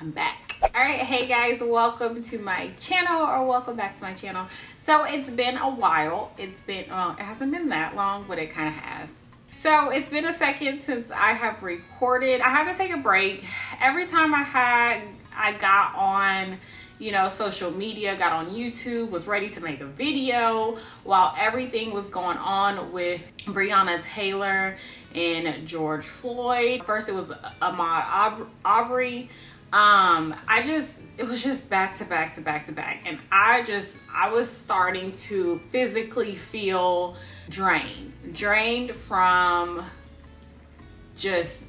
I'm back. All right, hey guys, welcome to my channel, or welcome back to my channel. So it's been a while. It hasn't been that long, but it kind of has. So it's been a second since I have recorded. I had to take a break. Every time I got on, social media, got on YouTube, was ready to make a video while everything was going on with Breonna Taylor and George Floyd. First it was Ahmaud Arbery. It was just back to back to back to back. And I was starting to physically feel drained from just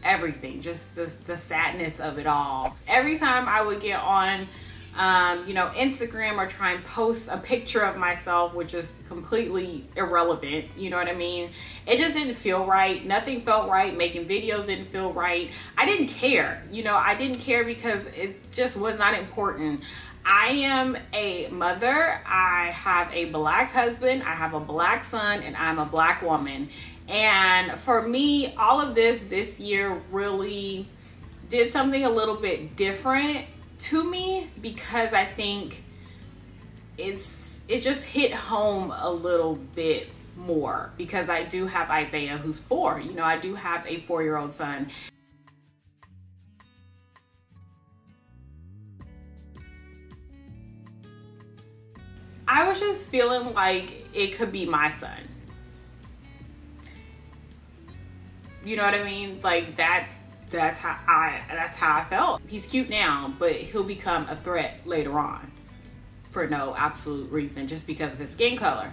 everything, just the sadness of it all. Every time I would get on, Instagram or try and post a picture of myself, which is completely irrelevant, you know what I mean? It just didn't feel right. Nothing felt right. Making videos didn't feel right. I didn't care, I didn't care because it just was not important. I am a mother. I have a black husband. I have a black son, and I'm a black woman. And for me, all of this year really did something a little bit different to me, because I think it just hit home a little bit more, because I do have Isaiah, who's 4. I do have a 4-year-old son. I was just feeling like it could be my son. You know what I mean? Like that's how I felt. He's cute now, but he'll become a threat later on for no absolute reason, just because of his skin color.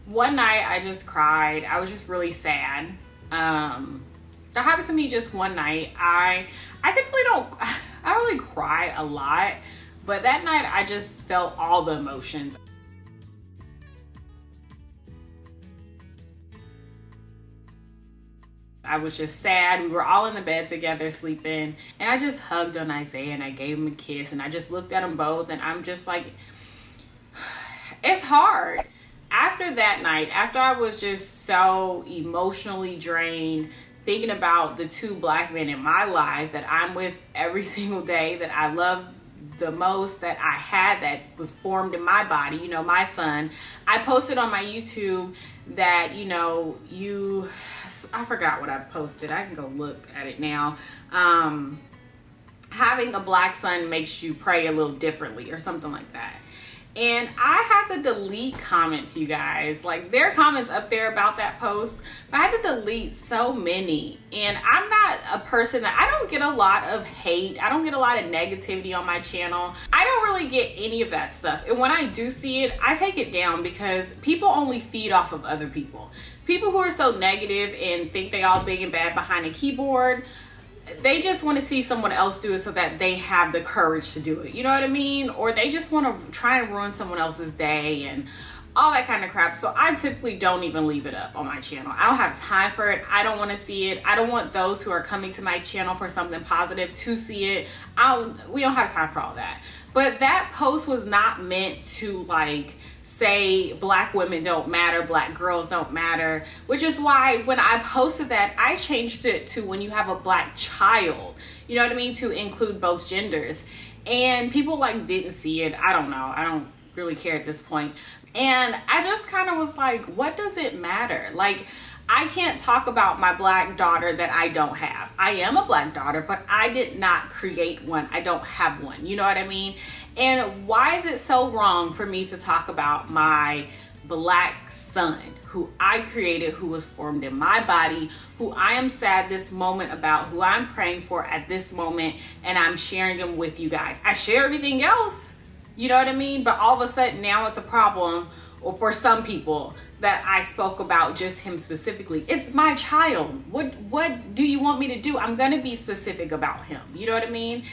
One night I just cried. I was just really sad. That happened to me just one night. I typically I don't really cry a lot, but that night I just felt all the emotions. I was just sad. We were all in the bed together sleeping, and I just hugged on Isaiah and I gave him a kiss, and I just looked at them both, and I'm just like, it's hard. After that night, after I was just so emotionally drained, thinking about the 2 black men in my life that I'm with every single day, that I love the most, that I had, that was formed in my body, my son. I posted on my YouTube that, I forgot what I posted. I can go look at it now. Having a black son makes you pray a little differently, or something like that. And I had to delete comments, you guys. Like, there are comments up there about that post, but I had to delete so many. And I'm not a person I don't get a lot of hate. I don't get a lot of negativity on my channel. I don't really get any of that stuff. And when I do see it, I take it down, because people only feed off of other people. People who are so negative and think they all big and bad behind a keyboard, they just want to see someone else do it so that they have the courage to do it. You know what I mean? Or they just want to try and ruin someone else's day and all that kind of crap. So I typically don't even leave it up on my channel. I don't have time for it. I don't want to see it. I don't want those who are coming to my channel for something positive to see it. We don't have time for all that. But that post was not meant to say black women don't matter, black girls don't matter, which is why when I posted that, I changed it to when you have a black child, you know what I mean, to include both genders. And people didn't see it. I don't know. I don't really care at this point. And I just kind of was like, what does it matter? I can't talk about my black daughter that I don't have. I am a black daughter, but I did not create one. I don't have one. You know what I mean? And why is it so wrong for me to talk about my black son, who I created, who was formed in my body, who I am sad this moment about, who I'm praying for at this moment, and I'm sharing him with you guys. I share everything else, you know what I mean? But all of a sudden now it's a problem, or for some people, that I spoke about just him specifically. It's my child. What do you want me to do? I'm gonna be specific about him. You know what I mean?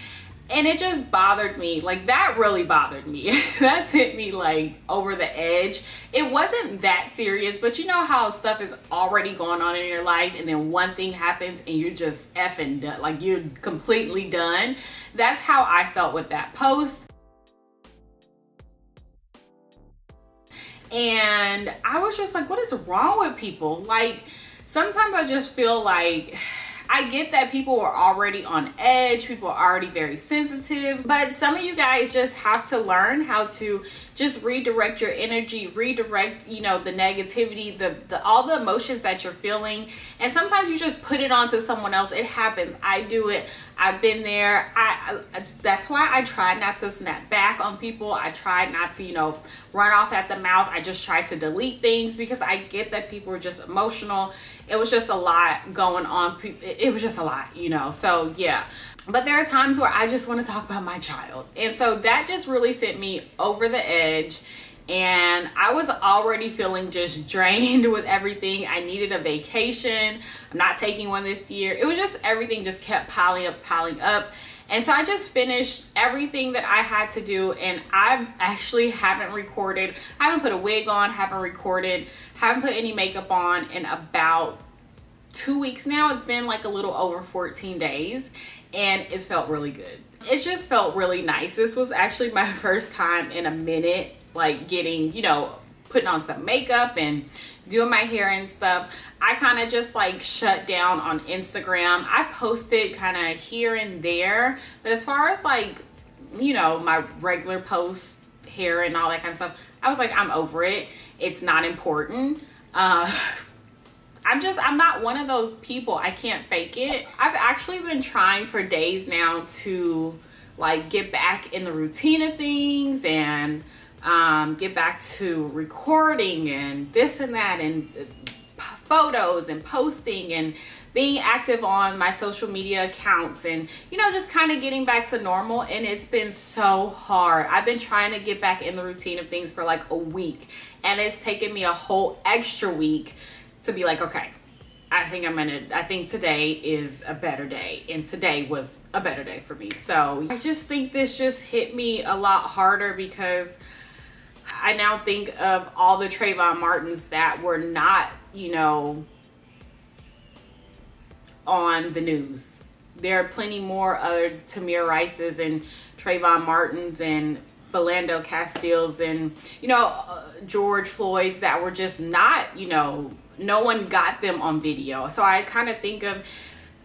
And it just bothered me. That really bothered me. That hit me over the edge. It wasn't that serious, but you know how stuff is already going on in your life, and then one thing happens and you're just effing done. You're completely done. That's how I felt with that post. And I was just like, what is wrong with people? Sometimes I just feel like I get that people are already on edge, people are already very sensitive, but some of you guys just have to learn how to just redirect your energy, redirect, you know, the negativity, the all the emotions that you're feeling. And sometimes you just put it onto someone else. It happens. I do it. I've been there. That's why I try not to snap back on people. I try not to, you know, run off at the mouth. I just try to delete things because I get that people are just emotional. It was just a lot going on. It was just a lot, you know. So yeah. But there are times where I just want to talk about my child. And so that just really sent me over the edge. And I was already feeling just drained with everything. I needed a vacation. I'm not taking one this year. It was just everything just kept piling up. And so I just finished everything that I had to do. And I've actually haven't recorded. I haven't put a wig on, haven't recorded, haven't put any makeup on in about 2 weeks now. It's been like a little over 14 days. And it's felt really good. It just felt really nice. This was actually my first time in a minute, like getting, you know, putting on some makeup and doing my hair and stuff. I kind of just like shut down on Instagram. I posted kind of here and there, but as far as like, you know, my regular posts, hair and all that kind of stuff, I was like, I'm over it. It's not important. I'm not one of those people. I can't fake it. I've actually been trying for days now to like get back in the routine of things and get back to recording and this and that and photos and posting and being active on my social media accounts and, you know, just kind of getting back to normal. And it's been so hard. I've been trying to get back in the routine of things for like a week, and it's taken me a whole extra week to be like, okay, I think today is a better day. And today was a better day for me. So I just think this just hit me a lot harder because I now think of all the Trayvon Martins that were not, you know, on the news. There are plenty more other Tamir Rices and Trayvon Martins and Philando Castiles and, you know, George Floyd's that were just not, you know, no one got them on video. So I kind of think of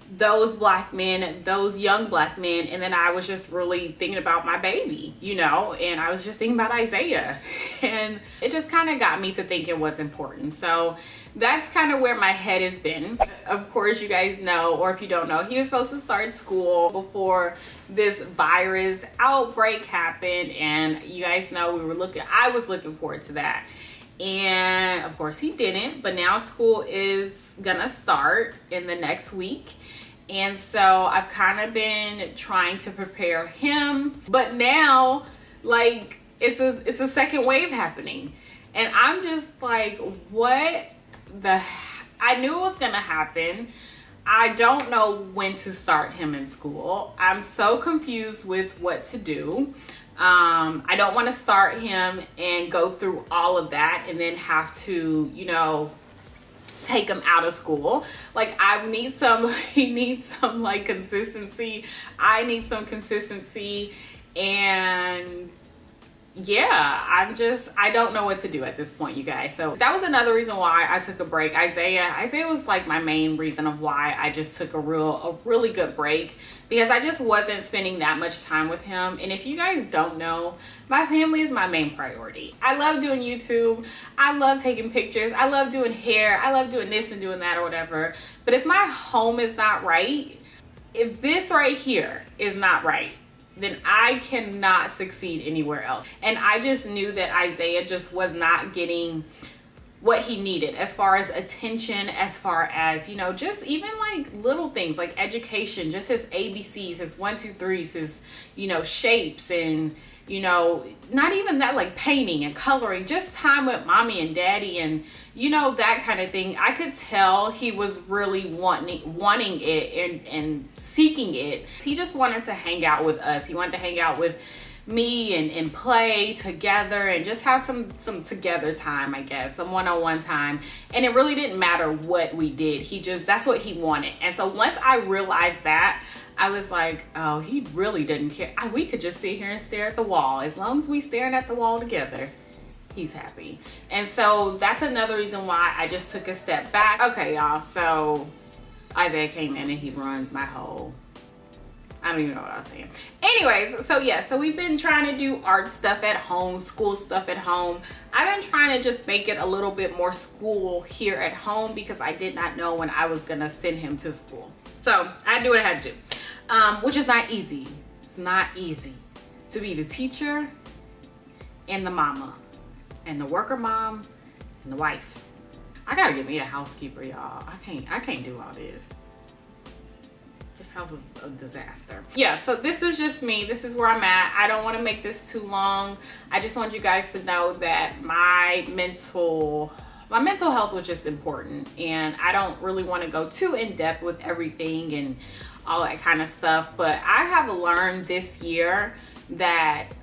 those black men, those young black men, and then I was just really thinking about my baby, you know, and I was just thinking about Isaiah, and it just kind of got me to thinking what's important. So that's kind of where my head has been. Of course, you guys know, or if you don't know, he was supposed to start school before this virus outbreak happened, and you guys know I was looking forward to that. And of course he didn't, but now school is gonna start in the next week. And so I've kind of been trying to prepare him, but now like it's a second wave happening. And I'm just like, I knew it was gonna happen. I don't know when to start him in school. I'm so confused with what to do. I don't want to start him and go through all of that and then have to, you know, take him out of school. Like he needs some like consistency. I need some consistency. And yeah, I don't know what to do at this point, you guys. So that was another reason why I took a break. Isaiah was like my main reason of why I just took a really good break, because I just wasn't spending that much time with him. And if you guys don't know, my family is my main priority. I love doing YouTube. I love taking pictures. I love doing hair. I love doing this and doing that or whatever. But if my home is not right, if this right here is not right, then I cannot succeed anywhere else. And I just knew that Isaiah just was not getting what he needed as far as attention, as far as, you know, just even like little things like education, just his ABCs, his 1, 2, 3s, his, you know, shapes, and, you know, not even that, like painting and coloring, just time with mommy and daddy and, you know, that kind of thing. I could tell he was really wanting it and seeking it. He just wanted to hang out with us. He wanted to hang out with me and play together and just have some together time, I guess, some one-on-one time. And it really didn't matter what we did. That's what he wanted. And so once I realized that, I was like, oh, he really didn't care. We could just sit here and stare at the wall. As long as we staring at the wall together, he's happy. And so that's another reason why I just took a step back. Okay, y'all, so Isaiah came in and he ruined my whole, I don't even know what I was saying. Anyways, so yeah, so we've been trying to do art stuff at home, school stuff at home. I've been trying to just make it a little bit more school here at home because I did not know when I was gonna send him to school. So I do what I had to do, which is not easy. It's not easy to be the teacher and the mama and the worker mom and the wife. I gotta get me a housekeeper, y'all. I can't do all this. This house is a disaster. Yeah, so this is just me. This is where I'm at. I don't want to make this too long. I just want you guys to know that my mental health was just important, and I don't really want to go too in depth with everything and all that kind of stuff. But I have learned this year that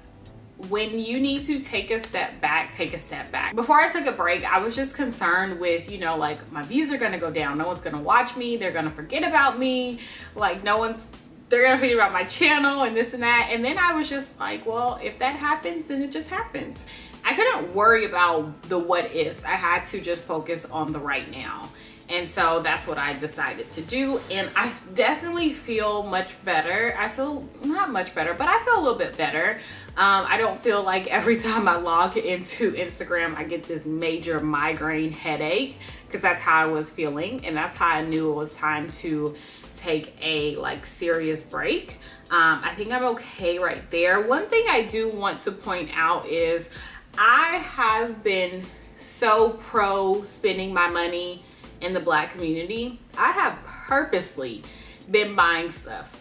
when you need to take a step back, take a step back. Before I took a break, I was just concerned with, you know, like my views are gonna go down. No one's gonna watch me. They're gonna forget about me. Like they're gonna forget about my channel and this and that. And then I was just like, well, if that happens, then it just happens. I couldn't worry about the what ifs. I had to just focus on the right now. And so that's what I decided to do. And I definitely feel much better. I feel not much better, but I feel a little bit better. I don't feel like every time I log into Instagram, I get this major migraine headache, because that's how I was feeling. And that's how I knew it was time to take a serious break. I think I'm okay right there. One thing I do want to point out is I have been so pro spending my money in the Black community. I have purposely been buying stuff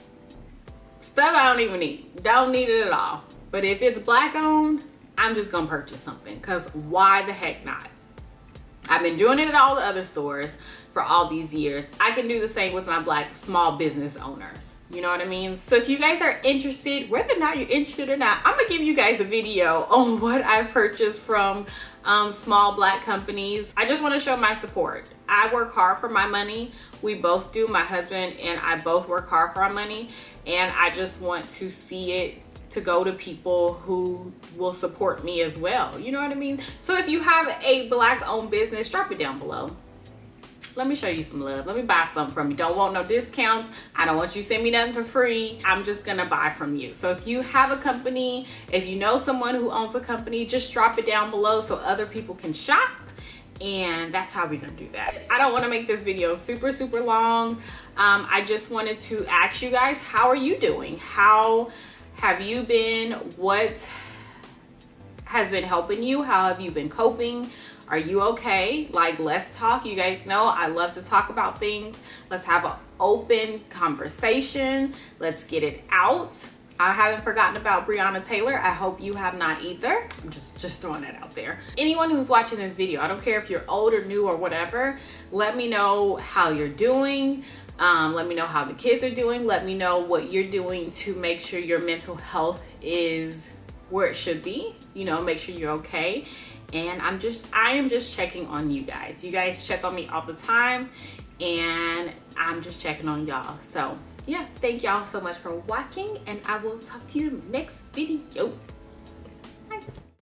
I don't even need. Don't need it at all. But if it's Black owned, I'm just gonna purchase something, because why the heck not? I've been doing it at all the other stores for all these years. I can do the same with my Black small business owners. You know what I mean? So if you guys are interested, whether or not you're interested or not, I'm gonna give you guys a video on what I purchased from small Black companies. I just want to show my support. I work hard for my money. We both do. My husband and I both work hard for our money, and I just want to see it to go to people who will support me as well. You know what I mean? So if you have a Black owned business, drop it down below. Let me show you some love. Let me buy something from you. Don't want no discounts. I don't want you to send me nothing for free. I'm just gonna buy from you. So if you have a company, if you know someone who owns a company, just drop it down below so other people can shop. And that's how we're gonna do that. I don't want to make this video super long. I just wanted to ask you guys, how are you doing? How have you been? What has been helping you? How have you been coping? Are you okay? Let's talk. You guys know I love to talk about things. Let's have an open conversation. Let's get it out. I haven't forgotten about Breonna Taylor. I hope you have not either. I'm just throwing that out there. Anyone who's watching this video, I don't care if you're old or new or whatever, let me know how you're doing. Let me know how the kids are doing. Let me know what you're doing to make sure your mental health is where it should be. You know, make sure you're okay. And I am just checking on you guys. You guys check on me all the time, and I'm just checking on y'all. So yeah, thank y'all so much for watching, and I will talk to you next video.